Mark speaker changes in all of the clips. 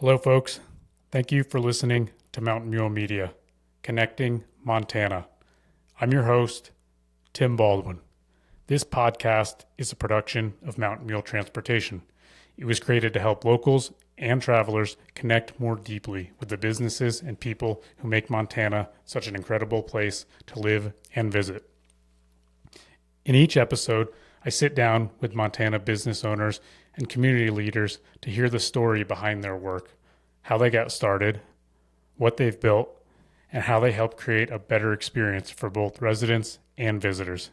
Speaker 1: Hello, folks. Thank you for listening to Mountain Mule Media, Connecting Montana. I'm your host, Tim Baldwin. This podcast is a production of Mountain Mule Transportation. It was created to help locals and travelers connect more deeply with the businesses and people who make Montana such an incredible place to live and visit. In each episode, I sit down with Montana business owners and community leaders to hear the story behind their work, how they got started, what they've built, and how they help create a better experience for both residents and visitors.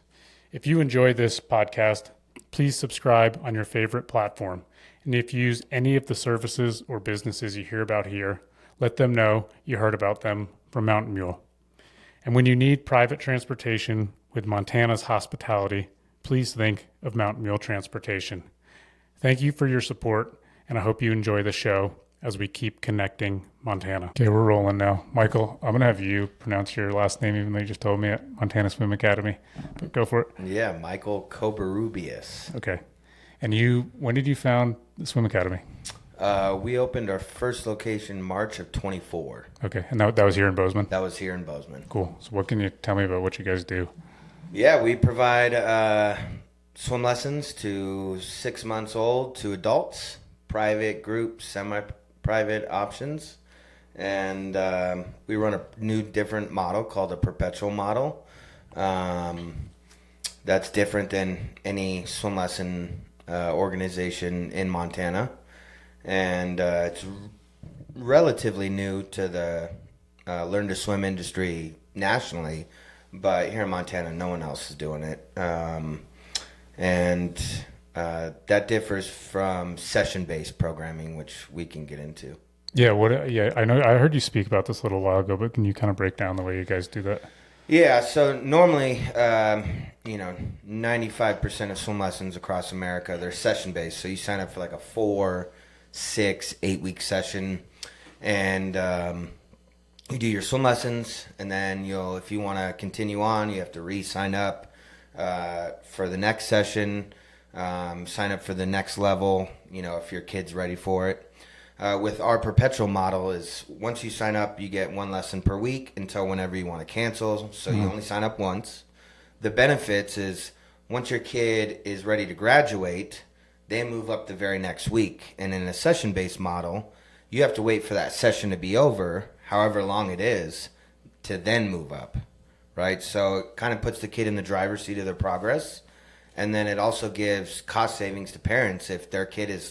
Speaker 1: If you enjoy this podcast, please subscribe on your favorite platform. And if you use any of the services or businesses you hear about here, let them know you heard about them from Mountain Mule. And when you need private transportation with Montana's hospitality, please think of Mountain Mule Transportation. Thank you for your support, and I hope you enjoy the show as we keep connecting Montana. Okay, we're rolling now. Michael, I'm going to have you pronounce your last name, even though you just told me at Montana Swim Academy. But go for it.
Speaker 2: Yeah, Michael Cobarrubias.
Speaker 1: Okay. And when did you found the Swim Academy?
Speaker 2: We opened our first location March of 24.
Speaker 1: Okay, and that was here in Bozeman?
Speaker 2: That was here in Bozeman.
Speaker 1: Cool. So what can you tell me about what you guys do?
Speaker 2: Yeah, we provide swim lessons to 6 months old to adults, private, group, semi-private options. And we run a new different model called a perpetual model. That's different than any swim lesson organization in Montana. And it's relatively new to the learn to swim industry nationally, but here in Montana, no one else is doing it. And that differs from session-based programming, which we can get into.
Speaker 1: Yeah, yeah, I know. I heard you speak about this a little while ago, but can you kind of break down the way you guys do that?
Speaker 2: Yeah, so normally, 95% of swim lessons across America, they're session-based. So you sign up for like a 4, 6, 8-week session, and you do your swim lessons, and then if you want to continue on, you have to re-sign up for the next session, sign up for the next level, if your kid's ready for it. With our perpetual model is once you sign up, you get one lesson per week until whenever you want to cancel. So you only sign up once. The benefits is once your kid is ready to graduate, they move up the very next week. And in a session-based model, you have to wait for that session to be over, however long it is, to then move up, right? So it kind of puts the kid in the driver's seat of their progress. And then it also gives cost savings to parents if their kid is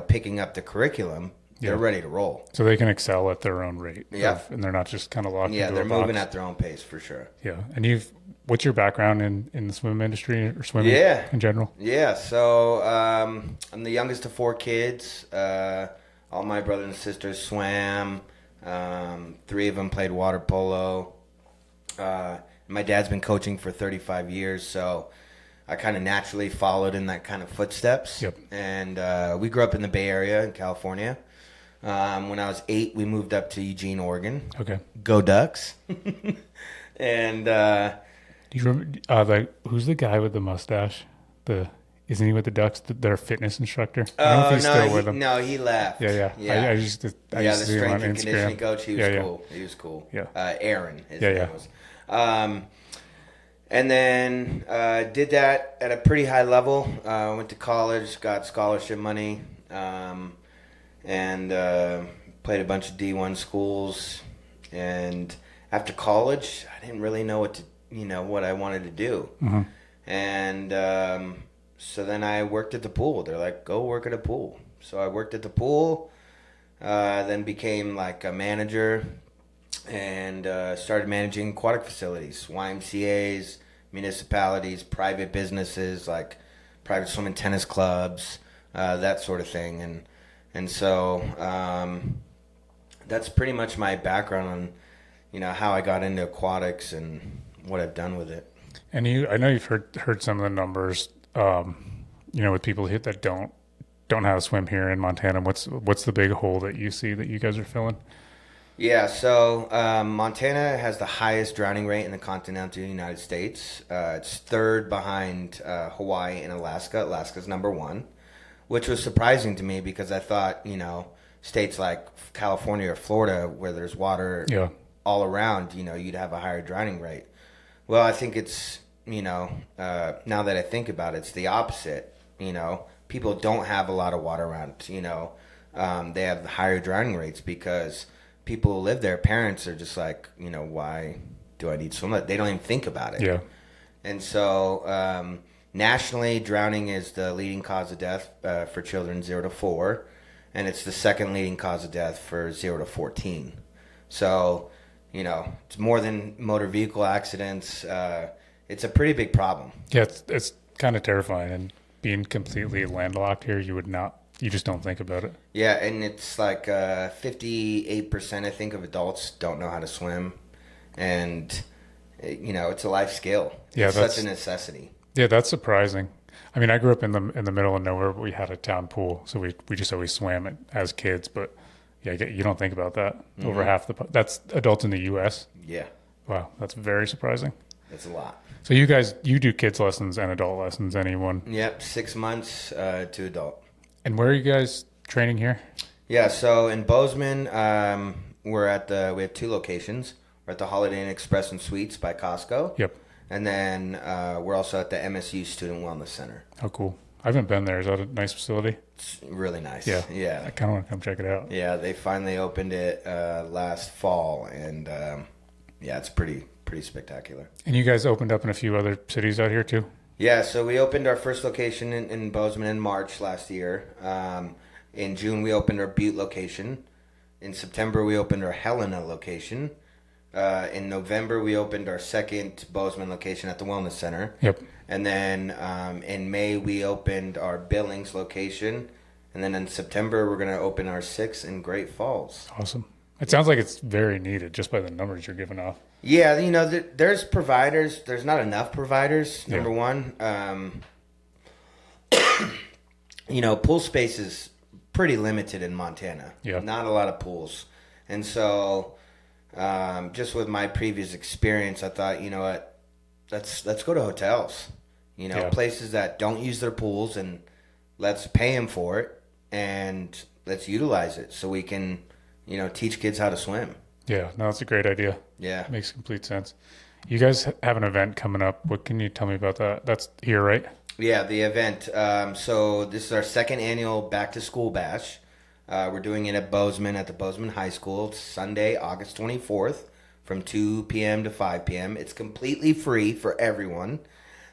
Speaker 2: picking up the curriculum, they're ready to roll.
Speaker 1: So they can excel at their own rate.
Speaker 2: Yeah.
Speaker 1: And they're not just kind of locked into a box.
Speaker 2: Yeah, they're moving at their own pace for sure.
Speaker 1: Yeah. And what's your background in the swim industry or swimming in general?
Speaker 2: Yeah, so I'm the youngest of 4 kids. All my brothers and sisters swam. 3 of them played water polo. My dad's been coaching for 35 years, so I kind of naturally followed in that kind of footsteps.
Speaker 1: Yep.
Speaker 2: And we grew up in the Bay Area in California. When I was 8, we moved up to Eugene, Oregon.
Speaker 1: Okay.
Speaker 2: Go Ducks. And
Speaker 1: do you remember who's the guy with the mustache? Isn't he with the Ducks? Their fitness instructor. I don't know if he's still with them.
Speaker 2: No, he left.
Speaker 1: Yeah. I used to
Speaker 2: the
Speaker 1: see him on
Speaker 2: strength and conditioning
Speaker 1: Instagram.
Speaker 2: coach. He was cool. He was cool.
Speaker 1: Yeah.
Speaker 2: Aaron. His name was. And then did that at a pretty high level. Went to college, got scholarship money, and played a bunch of D1 schools. And after college, I didn't really know what I wanted to do.
Speaker 1: Mm-hmm.
Speaker 2: And so then I worked at the pool. They're like, go work at a pool. So I worked at the pool, then became like a manager, and started managing aquatic facilities, YMCAs, municipalities, private businesses like private swimming tennis clubs, that sort of thing. And so that's pretty much my background on how I got into aquatics and what I've done with it.
Speaker 1: And I know you've heard some of the numbers, with people that don't have a swim here in Montana. What's the big hole that you see that you guys are filling?
Speaker 2: Yeah, so Montana has the highest drowning rate in the continental United States. It's third behind Hawaii and Alaska. Alaska's number 1, which was surprising to me because I thought, states like California or Florida where there's water
Speaker 1: Yeah.
Speaker 2: all around, you'd have a higher drowning rate. Well, I think it's, now that I think about it, it's the opposite. People don't have a lot of water around. They have higher drowning rates because people who live there, parents are just like, why do I need so much? They don't even think about it.
Speaker 1: Yeah.
Speaker 2: And so nationally, drowning is the leading cause of death for children 0 to 4, and it's the second leading cause of death for 0 to 14. So, it's more than motor vehicle accidents. It's a pretty big problem.
Speaker 1: Yeah, it's kind of terrifying. And being completely landlocked here, you just don't think about it.
Speaker 2: Yeah, and it's like 58%, I think, of adults don't know how to swim. And, it's a life skill.
Speaker 1: Yeah,
Speaker 2: it's such a necessity.
Speaker 1: Yeah, that's surprising. I mean, I grew up in the middle of nowhere, but we had a town pool, so we just always swam it as kids. But yeah, you don't think about that. Mm-hmm. Over half that's adults in the U.S.
Speaker 2: Yeah.
Speaker 1: Wow, that's very surprising.
Speaker 2: That's a lot.
Speaker 1: So you do kids lessons and adult lessons, anyone?
Speaker 2: Yep, 6 months to adult.
Speaker 1: And where are you guys training here?
Speaker 2: Yeah, so in Bozeman, we have 2 locations. We're at the Holiday Inn Express and Suites by Costco.
Speaker 1: Yep.
Speaker 2: And then we're also at the MSU Student Wellness Center.
Speaker 1: Oh, cool. I haven't been there. Is that a nice facility?
Speaker 2: It's really nice.
Speaker 1: Yeah.
Speaker 2: Yeah.
Speaker 1: I kind of want to come check it out.
Speaker 2: Yeah, they finally opened it last fall, and it's pretty spectacular.
Speaker 1: And you guys opened up in a few other cities out here too?
Speaker 2: Yeah, so we opened our first location in Bozeman in March last year. In June, we opened our Butte location. In September, we opened our Helena location. In November, we opened our second Bozeman location at the Wellness Center.
Speaker 1: Yep.
Speaker 2: And then in May, we opened our Billings location. And then in September, we're going to open our 6th in Great Falls.
Speaker 1: Awesome. It sounds like it's very needed just by the numbers you're giving off.
Speaker 2: Yeah, there's providers. There's not enough providers, number one. Pool space is pretty limited in Montana.
Speaker 1: Yeah.
Speaker 2: Not a lot of pools. And so just with my previous experience, I thought, you know what, let's go to hotels. Places that don't use their pools, and let's pay them for it, and let's utilize it so we can, teach kids how to swim.
Speaker 1: Yeah, no, that's a great idea.
Speaker 2: Yeah.
Speaker 1: Makes complete sense. You guys have an event coming up. What can you tell me about that? That's here, right?
Speaker 2: Yeah, the event. So this is our second annual Back to School Bash. We're doing it at Bozeman at the Bozeman High School. It's Sunday, August 24th from 2 p.m. to 5 p.m. It's completely free for everyone.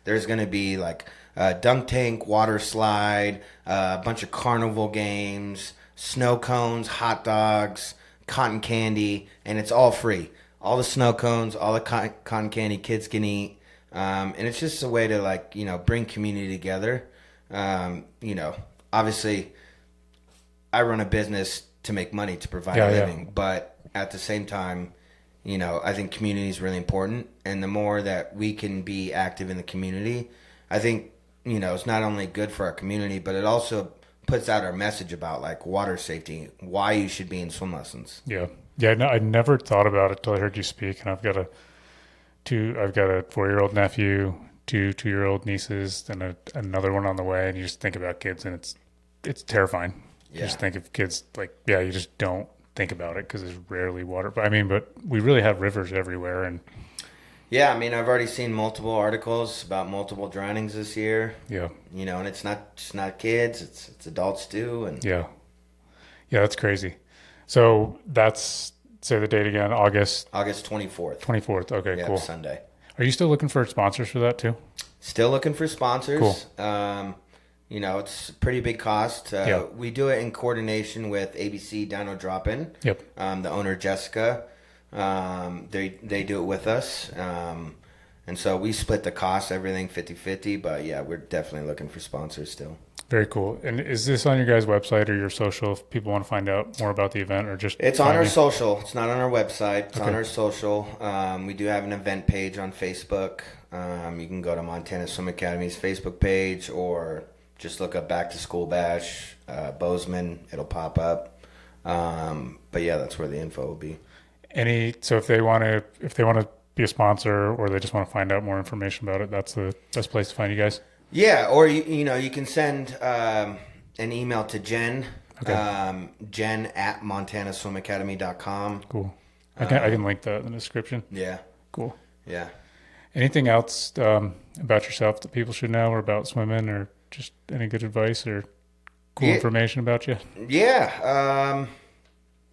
Speaker 2: There's going to be like a dunk tank, water slide, a bunch of carnival games, snow cones, hot dogs, cotton candy, and it's all free. All the snow cones, all the cotton candy kids can eat. And it's just a way to bring community together. Obviously I run a business to make money to provide a living, but at the same time, I think community is really important. And the more that we can be active in the community, I think, it's not only good for our community, but it also puts out our message about water safety, why you should be in swim lessons.
Speaker 1: Yeah. Yeah. No, I never thought about it till I heard you speak, and I've got a 4-year-old nephew, 2-year-old nieces, and another one on the way. And you just think about kids, and it's terrifying. Yeah. You just think of kids you just don't think about it because there's rarely water. But we really have rivers everywhere. And
Speaker 2: yeah, I've already seen multiple articles about multiple drownings this year.
Speaker 1: Yeah.
Speaker 2: And it's not kids, it's adults too. And
Speaker 1: yeah, that's crazy. So that's, say the date again, August
Speaker 2: 24th.
Speaker 1: 24th. Okay,
Speaker 2: yeah,
Speaker 1: cool.
Speaker 2: Sunday.
Speaker 1: Are you still looking for sponsors for that too?
Speaker 2: Still looking for sponsors.
Speaker 1: Cool.
Speaker 2: It's a pretty big cost. We do it in coordination with ABC Dino Drop-In.
Speaker 1: Yep.
Speaker 2: The owner, Jessica, they do it with us. And so we split the cost, everything 50-50. But yeah, we're definitely looking for sponsors still.
Speaker 1: Very cool. And is this on your guys' website or your social if people want to find out more about the event, or just...
Speaker 2: It's on our social. It's not on our website. It's on our social. We do have an event page on Facebook. You can go to Montana Swim Academy's Facebook page, or just look up Back to School Bash, Bozeman. It'll pop up. But yeah, that's where the info will be.
Speaker 1: So if they want to be a sponsor, or they just want to find out more information about it, that's the best place to find you guys?
Speaker 2: Yeah, or you can send an email to Jen
Speaker 1: Okay.
Speaker 2: Jen at montanaswimacademy.com.
Speaker 1: Cool. I can link that in the description.
Speaker 2: Yeah.
Speaker 1: Cool.
Speaker 2: Yeah.
Speaker 1: Anything else about yourself that people should know, or about swimming, or just any good advice or cool
Speaker 2: Yeah.
Speaker 1: information about you?
Speaker 2: Yeah.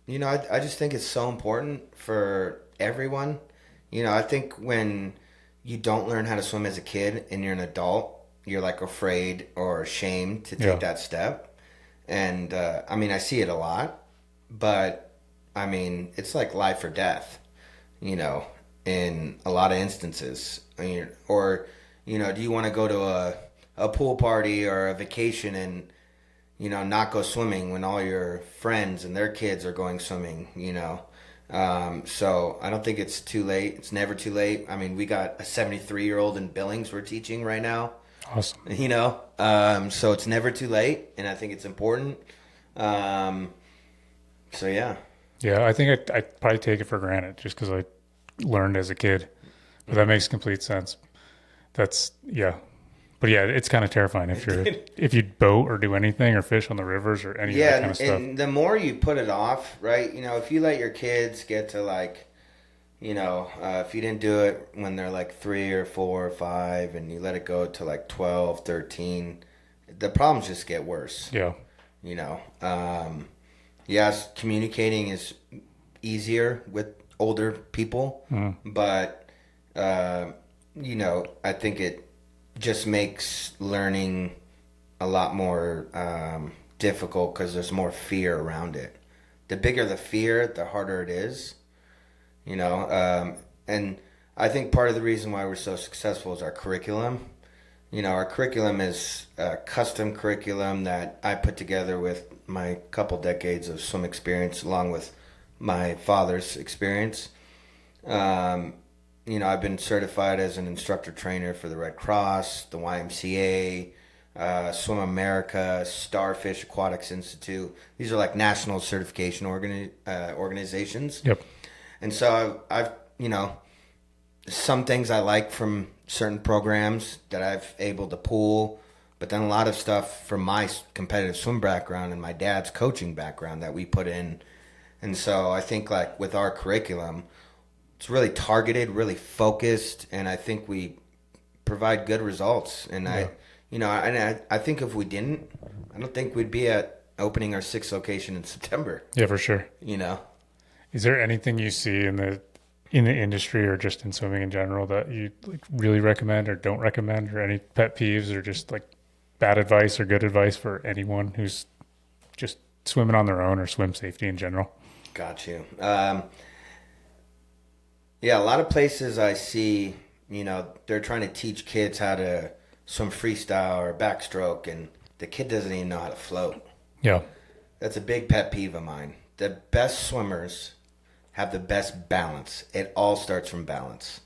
Speaker 2: I just think it's so important for everyone. I think when you don't learn how to swim as a kid and you're an adult, you're like afraid or ashamed to
Speaker 1: Yeah.
Speaker 2: take that step. And I see it a lot, but it's like life or death, you know, in a lot of instances. Do you want to go to a pool party or a vacation and not go swimming when all your friends and their kids are going swimming. So I don't think it's too late. It's never too late. We got a 73-year-old in Billings we're teaching right now.
Speaker 1: Awesome.
Speaker 2: So it's never too late, and I think it's important. So yeah.
Speaker 1: Yeah, I think I probably take it for granted just because I learned as a kid, but that makes complete sense. Yeah. But yeah, it's kind of terrifying if you boat or do anything or fish on the rivers or any of that kind of stuff.
Speaker 2: And the more you put it off, right? If you let your kids get to if you didn't do it when they're like 3 or 4 or 5 and you let it go to like 12, 13, the problems just get worse.
Speaker 1: Yeah.
Speaker 2: Yes, communicating is easier with older people, but, I think it just makes learning a lot more difficult because there's more fear around it. The bigger the fear, the harder it is. And I think part of the reason why we're so successful is our curriculum. Our curriculum is a custom curriculum that I put together with my couple decades of swim experience, along with my father's experience. I've been certified as an instructor trainer for the Red Cross, the YMCA, Swim America, Starfish Aquatics Institute. These are like national certification organizations.
Speaker 1: Yep.
Speaker 2: And so I've some things I like from certain programs that I've able to pull, but then a lot of stuff from my competitive swim background and my dad's coaching background that we put in. And so I think like with our curriculum, it's really targeted, really focused, and I think we provide good results. And
Speaker 1: yeah.
Speaker 2: I think if we didn't, I don't think we'd be at opening our 6th location in September.
Speaker 1: Yeah, for sure. Is there anything you see in the industry or just in swimming in general that you like really recommend or don't recommend, or any pet peeves or just like bad advice or good advice for anyone who's just swimming on their own or swim safety in general?
Speaker 2: Got you. Yeah, a lot of places I see, they're trying to teach kids how to swim freestyle or backstroke, and the kid doesn't even know how to float.
Speaker 1: Yeah.
Speaker 2: That's a big pet peeve of mine. The best swimmers have the best balance. It all starts from balance.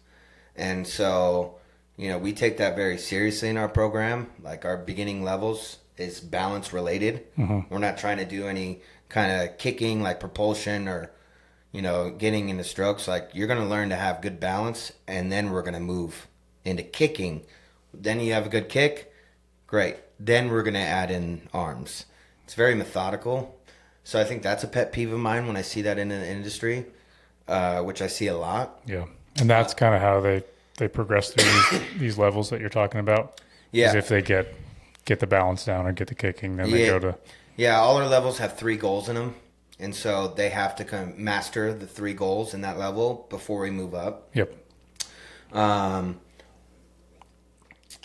Speaker 2: And so, we take that very seriously in our program. Like our beginning levels is balance related.
Speaker 1: Mm-hmm.
Speaker 2: We're not trying to do any kind of kicking like propulsion or getting into strokes. Like you're going to learn to have good balance, and then we're going to move into kicking. Then you have a good kick. Great. Then we're going to add in arms. It's very methodical. So I think that's a pet peeve of mine when I see that in the industry, which I see a lot.
Speaker 1: Yeah. And that's kind of how they progress through these levels that you're talking about.
Speaker 2: Yeah.
Speaker 1: Is if they get the balance down or get the kicking, then they go to...
Speaker 2: Yeah, all our levels have 3 goals in them. And so they have to kind of master the 3 goals in that level before we move up.
Speaker 1: Yep.
Speaker 2: I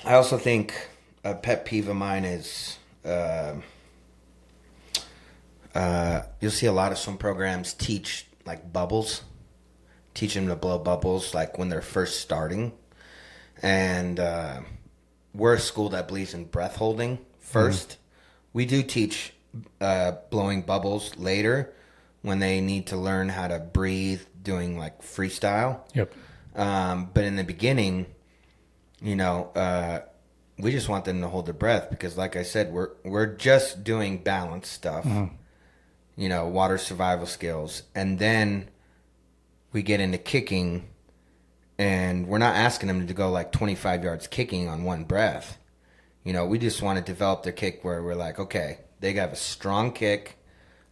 Speaker 2: also think a pet peeve of mine is you'll see a lot of swim programs teach like bubbles, teach them to blow bubbles like when they're first starting. And we're a school that believes in breath holding first. We do teach blowing bubbles later when they need to learn how to breathe doing like freestyle.
Speaker 1: Yep.
Speaker 2: But in the beginning, we just want them to hold their breath because, like I said, we're just doing balance stuff, water survival skills, and then we get into kicking, and we're not asking them to go like 25 yards kicking on one breath. We just want to develop their kick where we're like, okay, they have a strong kick,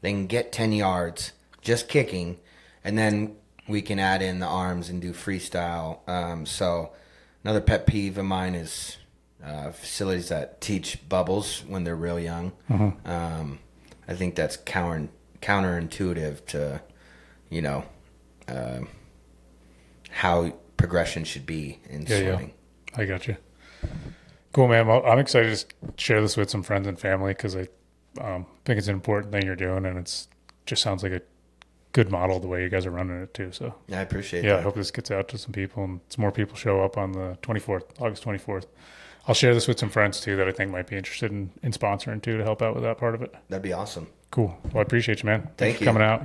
Speaker 2: They can get 10 yards just kicking, and then we can add in the arms and do freestyle. So another pet peeve of mine is facilities that teach bubbles when they're real young. I think that's counterintuitive to, how progression should be in swimming.
Speaker 1: I got you. Cool, man. Well, I'm excited to share this with some friends and family because I think it's an important thing you're doing, and it's just sounds like a good model the way you guys are running it too. So
Speaker 2: I appreciate
Speaker 1: that.
Speaker 2: that.
Speaker 1: I hope this gets out to some people and some more people show up on the 24th, August 24th. I'll share this with some friends too that I think might be interested in sponsoring too to help out with that part of it.
Speaker 2: That'd be awesome.
Speaker 1: Cool. Well, I appreciate you, man.
Speaker 2: Thank
Speaker 1: you for
Speaker 2: you.
Speaker 1: coming out.